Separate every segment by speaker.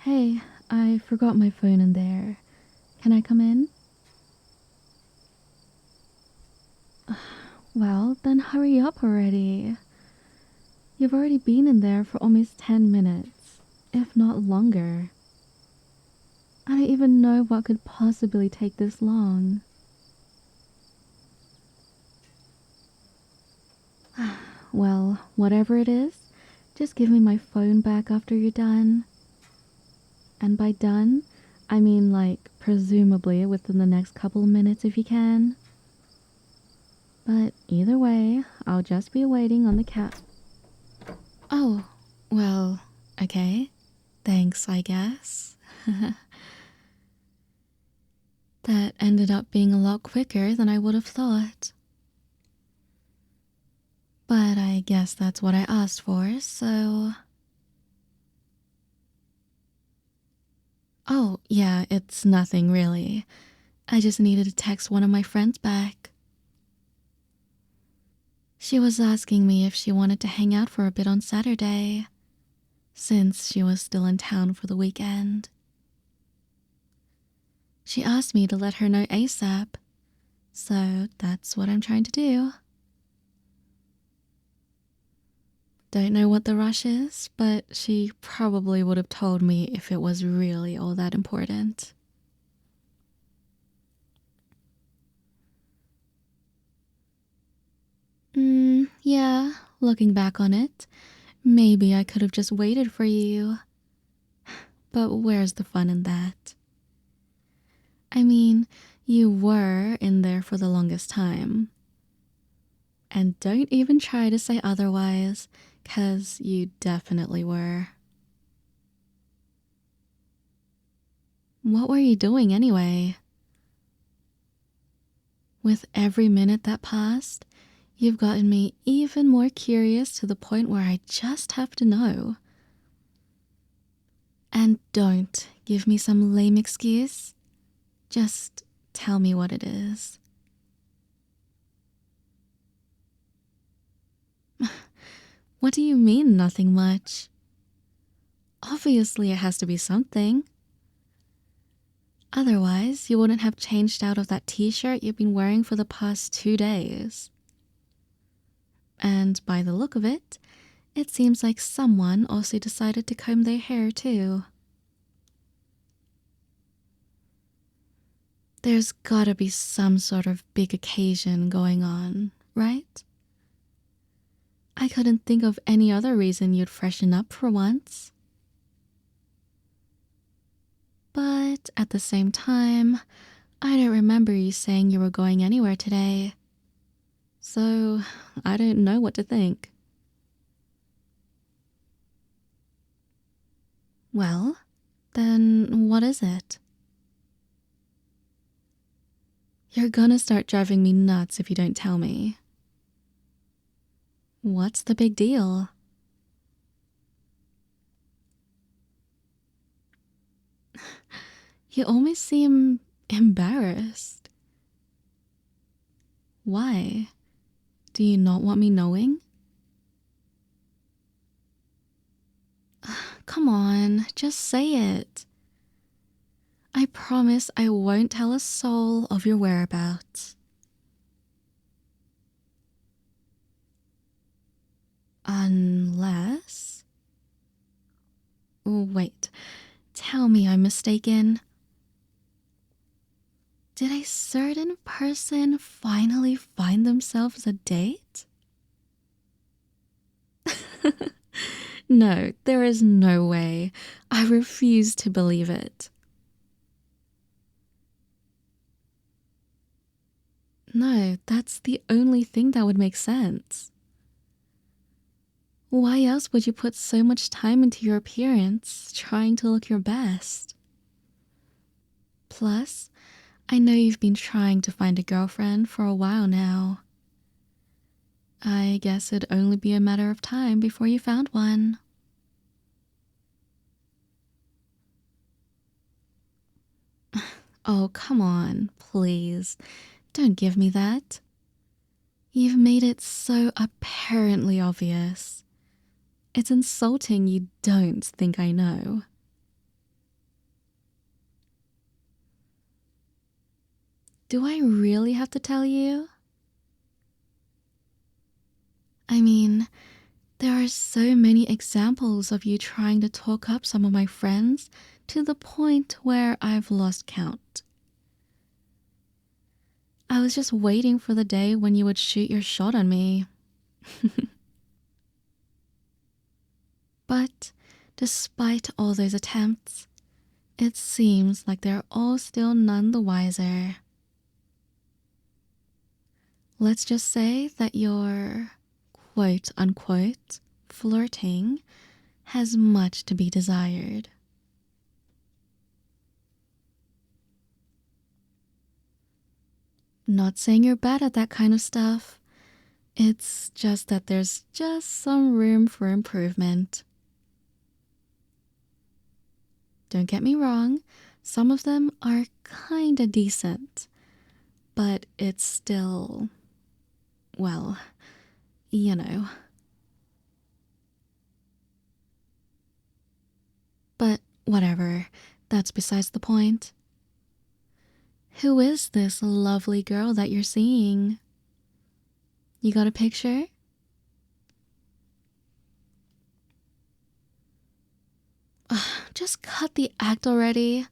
Speaker 1: Hey, I forgot my phone in there. Can I come in? Well, then hurry up already. You've already been in there for almost 10 minutes, if not longer. I don't even know what could possibly take this long. Well, whatever it is, just give me my phone back after you're done. And by done, I mean like presumably within the next couple minutes if you can. But either way, I'll just be waiting on the cat. Oh, well, okay. Thanks, I guess. That ended up being a lot quicker than I would have thought. But I guess that's what I asked for, so... Oh, yeah, it's nothing really. I just needed to text one of my friends back. She was asking me if she wanted to hang out for a bit on Saturday, since she was still in town for the weekend. She asked me to let her know ASAP, so that's what I'm trying to do. Don't know what the rush is, but she probably would have told me if it was really all that important. Yeah, looking back on it, maybe I could have just waited for you. But where's the fun in that? I mean, you were in there for the longest time. And don't even try to say otherwise, 'cause you definitely were. What were you doing anyway? With every minute that passed, you've gotten me even more curious to the point where I just have to know. And don't give me some lame excuse. Just tell me what it is. What do you mean, nothing much? Obviously, it has to be something. Otherwise, you wouldn't have changed out of that t-shirt you've been wearing for the past 2 days. And by the look of it, it seems like someone also decided to comb their hair too. There's gotta be some sort of big occasion going on, right? I couldn't think of any other reason you'd freshen up for once. But at the same time, I don't remember you saying you were going anywhere today. So I don't know what to think. Well, then what is it? You're gonna start driving me nuts if you don't tell me. What's the big deal? You almost seem embarrassed. Why? Do you not want me knowing? Come on, just say it. I promise I won't tell a soul of your whereabouts. Unless... Wait, tell me I'm mistaken. Did a certain person finally find themselves a date? No, there is no way. I refuse to believe it. No, that's the only thing that would make sense. Why else would you put so much time into your appearance, trying to look your best? Plus, I know you've been trying to find a girlfriend for a while now. I guess it'd only be a matter of time before you found one. Oh, come on, please. Don't give me that. You've made it so apparently obvious. It's insulting you don't think I know. Do I really have to tell you? I mean, there are so many examples of you trying to talk up some of my friends to the point where I've lost count. I was just waiting for the day when you would shoot your shot on me. But despite all those attempts, it seems like they're all still none the wiser. Let's just say that your quote unquote flirting has much to be desired. Not saying you're bad at that kind of stuff. It's just that there's just some room for improvement. Don't get me wrong, some of them are kinda decent, but it's still, well, you know. But whatever, that's besides the point. Who is this lovely girl that you're seeing? You got a picture? Ugh, just cut the act already.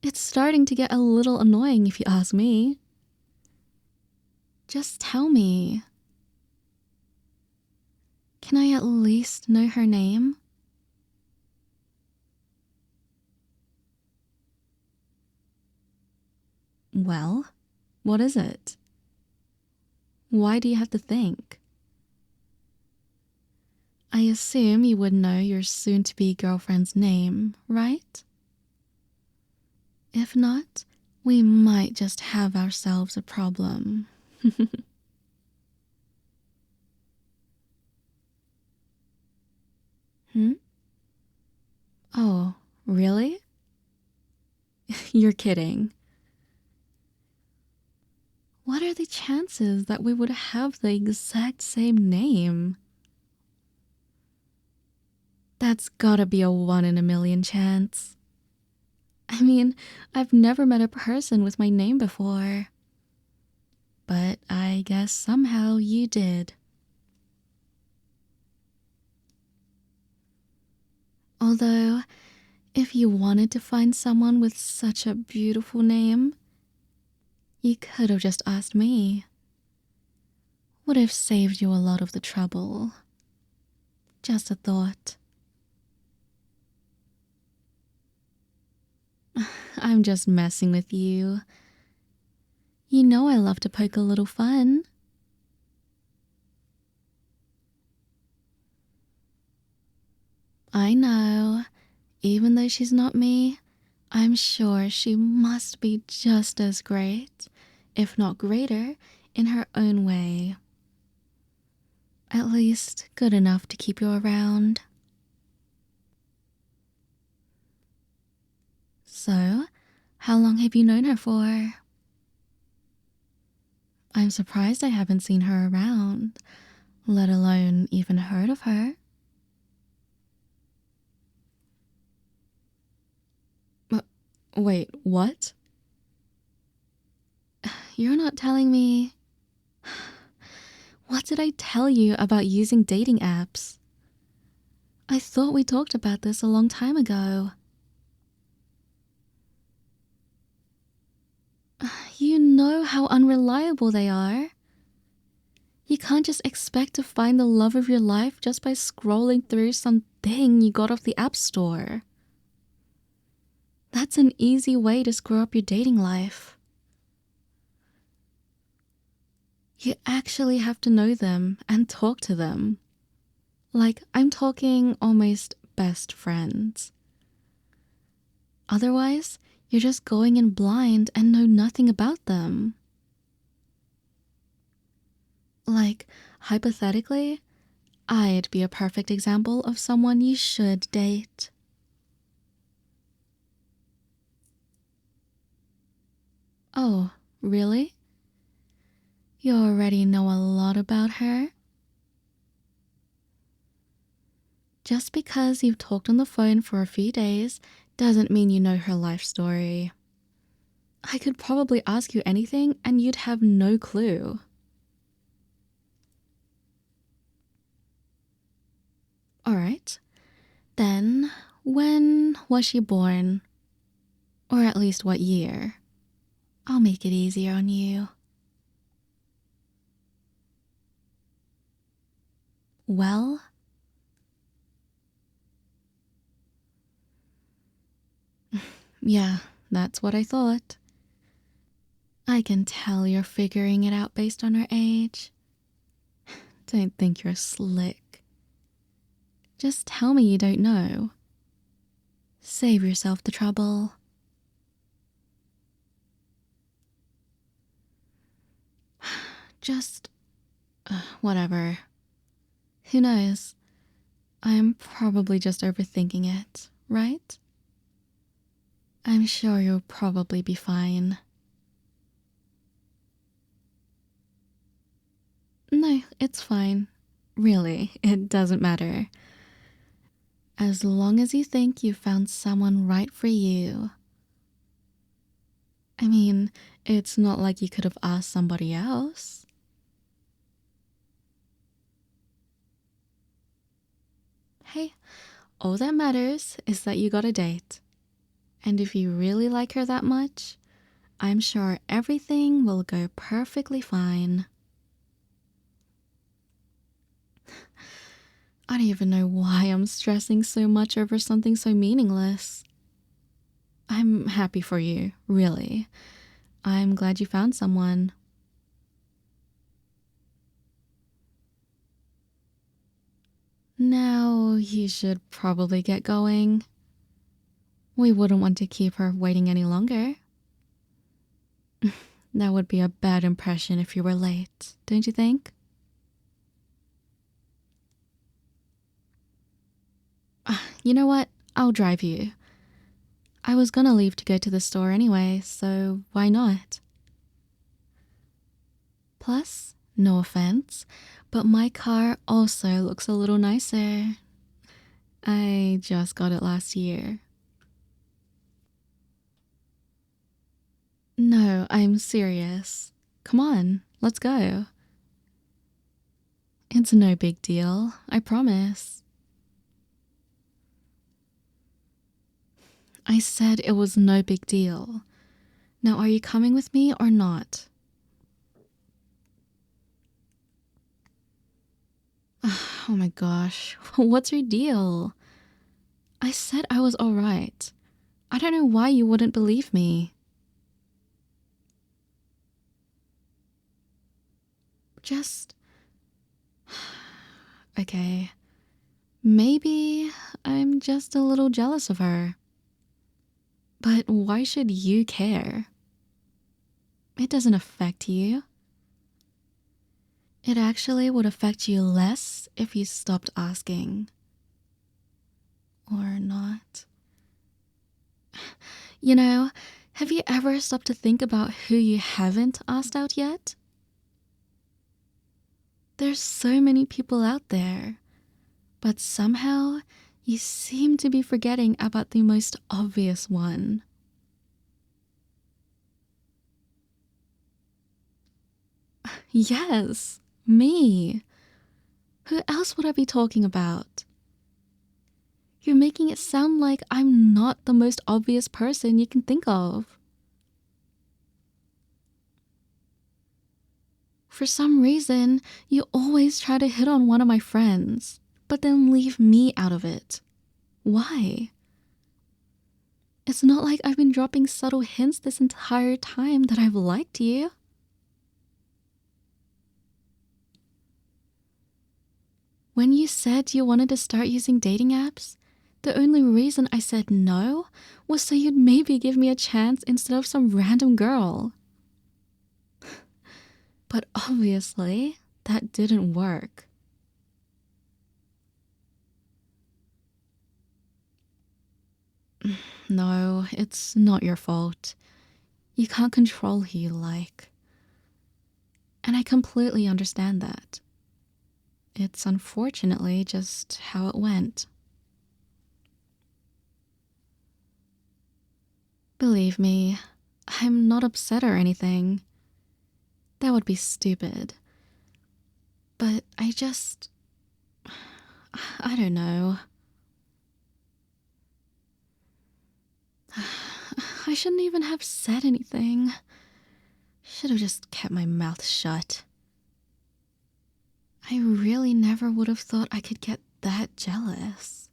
Speaker 1: It's starting to get a little annoying if you ask me. Just tell me. Can I at least know her name? Well, what is it? Why do you have to think? I assume you would know your soon-to-be girlfriend's name, right? If not, we might just have ourselves a problem. Hmm? Oh, really? You're kidding. What are the chances that we would have the exact same name? That's gotta be a 1 in a million chance. I mean, I've never met a person with my name before. But I guess somehow you did. Although, if you wanted to find someone with such a beautiful name, you could have just asked me. Would have saved you a lot of the trouble. Just a thought. I'm just messing with you. You know I love to poke a little fun. I know. Even though she's not me, I'm sure she must be just as great, if not greater, in her own way. At least good enough to keep you around. So, how long have you known her for? I'm surprised I haven't seen her around, let alone even heard of her. Wait, what? You're not telling me... What did I tell you about using dating apps? I thought we talked about this a long time ago. You know how unreliable they are. You can't just expect to find the love of your life just by scrolling through some thing you got off the App Store. That's an easy way to screw up your dating life. You actually have to know them and talk to them. Like, I'm talking almost best friends. Otherwise, you're just going in blind and know nothing about them. Like, hypothetically, I'd be a perfect example of someone you should date. Oh, really? You already know a lot about her? Just because you've talked on the phone for a few days doesn't mean you know her life story. I could probably ask you anything and you'd have no clue. Alright. Then, when was she born? Or at least what year? I'll make it easier on you. Well, yeah, that's what I thought. I can tell you're figuring it out based on her age. Don't think you're slick. Just tell me you don't know. Save yourself the trouble. Just... whatever. Who knows? I'm probably just overthinking it, right? I'm sure you'll probably be fine. No, it's fine. Really, it doesn't matter. As long as you think you found someone right for you. I mean, it's not like you could have asked somebody else. Hey, all that matters is that you got a date. And if you really like her that much, I'm sure everything will go perfectly fine. I don't even know why I'm stressing so much over something so meaningless. I'm happy for you, really. I'm glad you found someone. Now you should probably get going. We wouldn't want to keep her waiting any longer. That would be a bad impression if you were late, don't you think? You know what? I'll drive you. I was gonna leave to go to the store anyway, so why not? Plus, no offense, but my car also looks a little nicer. I just got it last year. No, I'm serious. Come on, let's go. It's no big deal, I promise. I said it was no big deal. Now, are you coming with me or not? Oh my gosh, what's your deal? I said I was alright. I don't know why you wouldn't believe me. Just... okay. Maybe I'm just a little jealous of her. But why should you care? It doesn't affect you. It actually would affect you less if you stopped asking. Or not. You know, have you ever stopped to think about who you haven't asked out yet? There's so many people out there, but somehow you seem to be forgetting about the most obvious one. Yes, me. Who else would I be talking about? You're making it sound like I'm not the most obvious person you can think of. For some reason, you always try to hit on one of my friends, but then leave me out of it. Why? It's not like I've been dropping subtle hints this entire time that I've liked you. When you said you wanted to start using dating apps, the only reason I said no was so you'd maybe give me a chance instead of some random girl. But obviously, that didn't work. No, it's not your fault. You can't control who you like. And I completely understand that. It's unfortunately just how it went. Believe me, I'm not upset or anything. That would be stupid. But I don't know. I shouldn't even have said anything. Should have just kept my mouth shut. I really never would have thought I could get that jealous.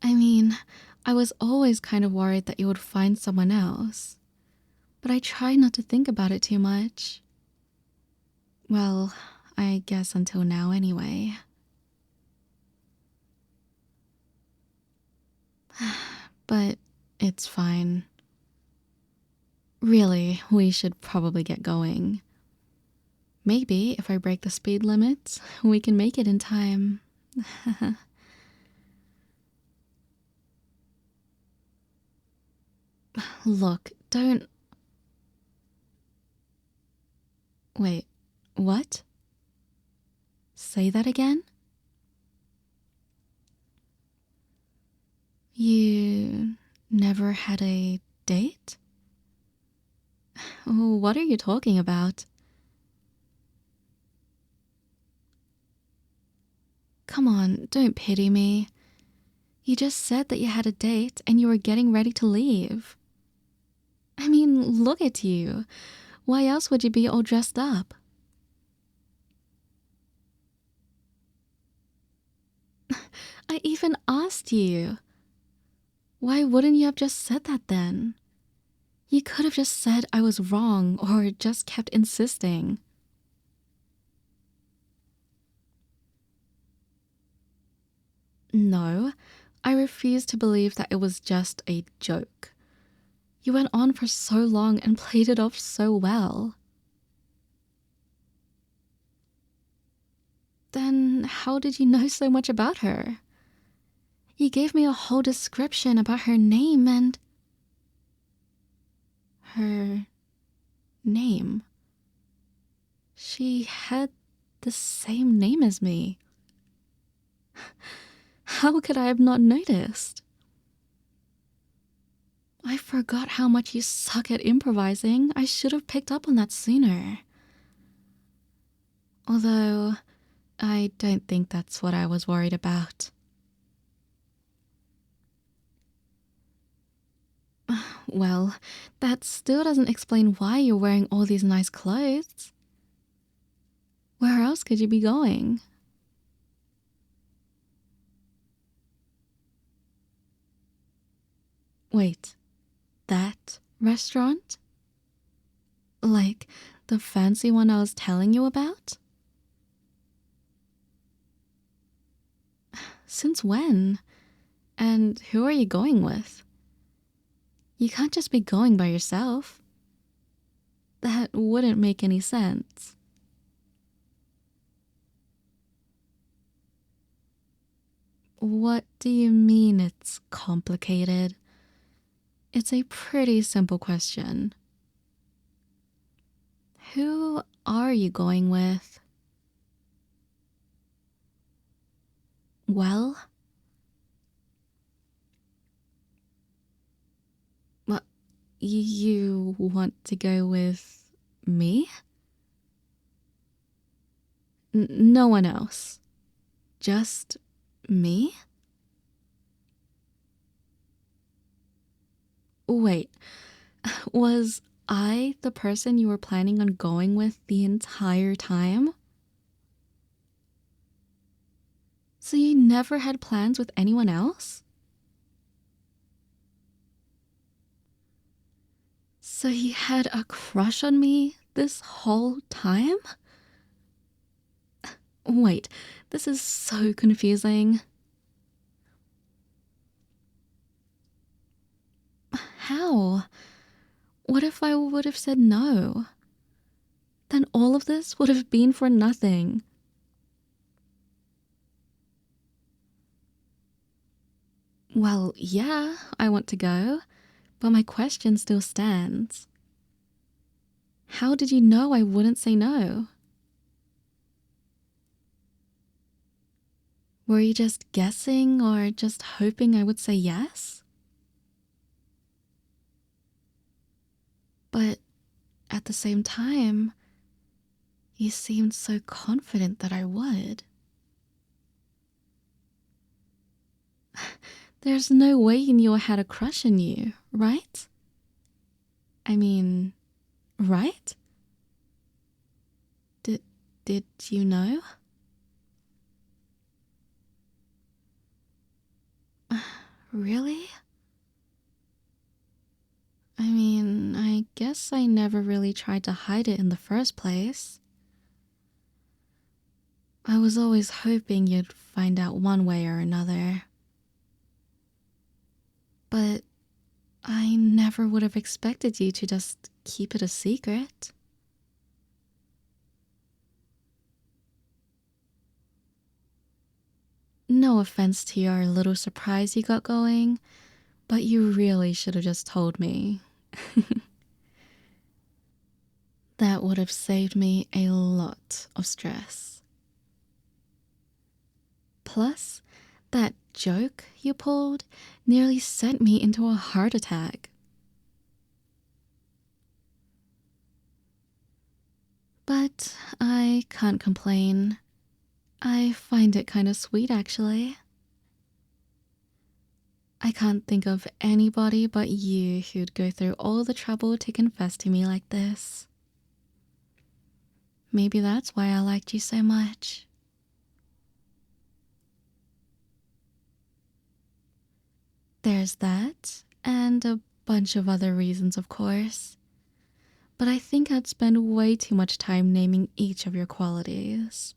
Speaker 1: I mean, I was always kind of worried that you would find someone else, but I tried not to think about it too much. Well, I guess until now anyway. But it's fine. Really, we should probably get going. Maybe if I break the speed limit, we can make it in time. Look, don't... Wait, what? Say that again? You never had a date? What are you talking about? Come on, don't pity me. You just said that you had a date and you were getting ready to leave. I mean, look at you. Why else would you be all dressed up? I even asked you. Why wouldn't you have just said that then? You could have just said I was wrong or just kept insisting. No, I refuse to believe that it was just a joke. You went on for so long and played it off so well. Then how did you know so much about her? You gave me a whole description about her name and... Her name? She had the same name as me. How could I have not noticed? I forgot how much you suck at improvising. I should have picked up on that sooner. Although, I don't think that's what I was worried about. Well, that still doesn't explain why you're wearing all these nice clothes. Where else could you be going? Wait, that restaurant? Like the fancy one I was telling you about? Since when? And who are you going with? You can't just be going by yourself. That wouldn't make any sense. What do you mean it's complicated? It's a pretty simple question. Who are you going with? Well? What? You want to go with me? No one else. Just me? Wait, was I the person you were planning on going with the entire time? So you never had plans with anyone else? So you had a crush on me this whole time? Wait, this is so confusing. How? What if I would have said no? Then all of this would have been for nothing. Well, yeah, I want to go, but my question still stands. How did you know I wouldn't say no? Were you just guessing or just hoping I would say yes? But at the same time, you seemed so confident that I would. There's no way you knew I had a crush on you, right? I mean, right? Did you know? Really? I mean, I guess I never really tried to hide it in the first place. I was always hoping you'd find out one way or another. But I never would have expected you to just keep it a secret. No offense to your little surprise you got going, but you really should have just told me. That would have saved me a lot of stress. Plus, that joke you pulled nearly sent me into a heart attack. But I can't complain. I find it kind of sweet, actually. I can't think of anybody but you who'd go through all the trouble to confess to me like this. Maybe that's why I liked you so much. There's that, and a bunch of other reasons, of course. But I think I'd spend way too much time naming each of your qualities.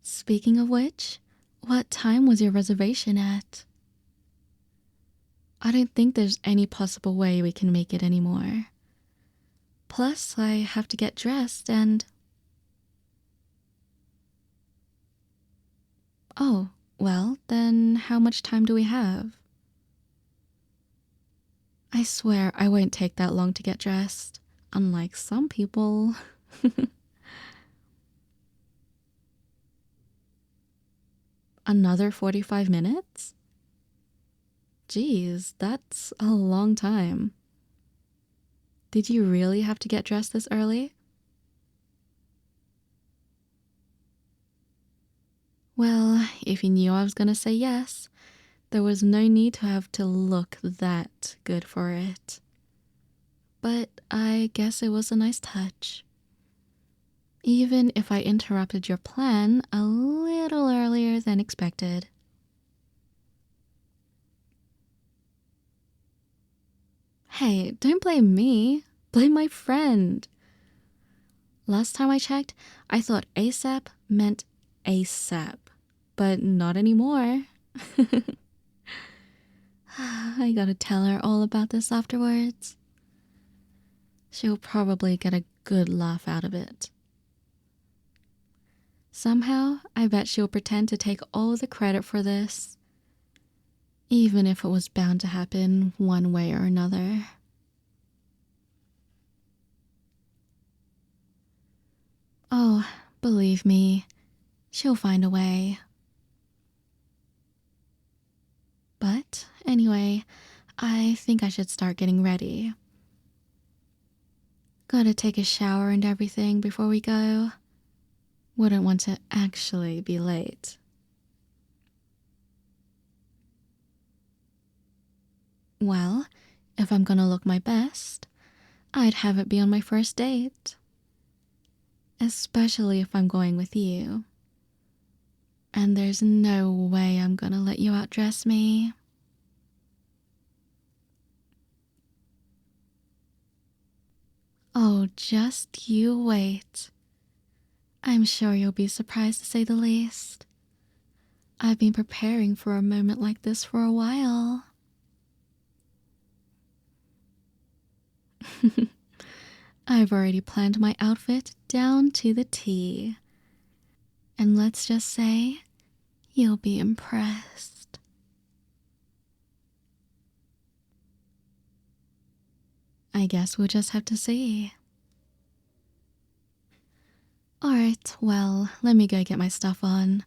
Speaker 1: Speaking of which, what time was your reservation at? I don't think there's any possible way we can make it anymore. Plus, I have to get dressed and... Oh, well, then how much time do we have? I swear I won't take that long to get dressed, unlike some people. Another 45 minutes? Geez, that's a long time. Did you really have to get dressed this early? Well, if you knew I was gonna say yes, there was no need to have to look that good for it. But I guess it was a nice touch. Even if I interrupted your plan a little earlier than expected. Hey, don't blame me. Blame my friend. Last time I checked, I thought ASAP meant ASAP. But not anymore. I gotta tell her all about this afterwards. She'll probably get a good laugh out of it. Somehow, I bet she'll pretend to take all the credit for this. Even if it was bound to happen one way or another. Oh, believe me, she'll find a way. But anyway, I think I should start getting ready. Gotta take a shower and everything before we go. Wouldn't want to actually be late. Well, if I'm gonna look my best, I'd have it be on my first date. Especially if I'm going with you. And there's no way I'm gonna let you outdress me. Oh, just you wait. I'm sure you'll be surprised to say the least. I've been preparing for a moment like this for a while. I've already planned my outfit down to the T. And let's just say, you'll be impressed. I guess we'll just have to see. Alright, well, let me go get my stuff on.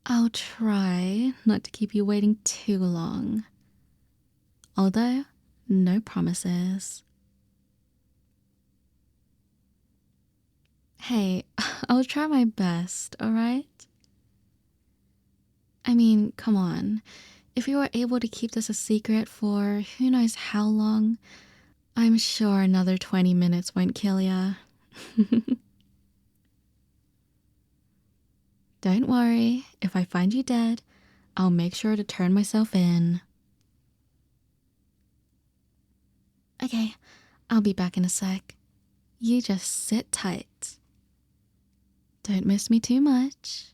Speaker 1: I'll try not to keep you waiting too long. Although, no promises. Hey, I'll try my best, alright? I mean, come on. If you were able to keep this a secret for who knows how long, I'm sure another 20 minutes won't kill ya. Don't worry, if I find you dead, I'll make sure to turn myself in. Okay, I'll be back in a sec. You just sit tight. Don't miss me too much.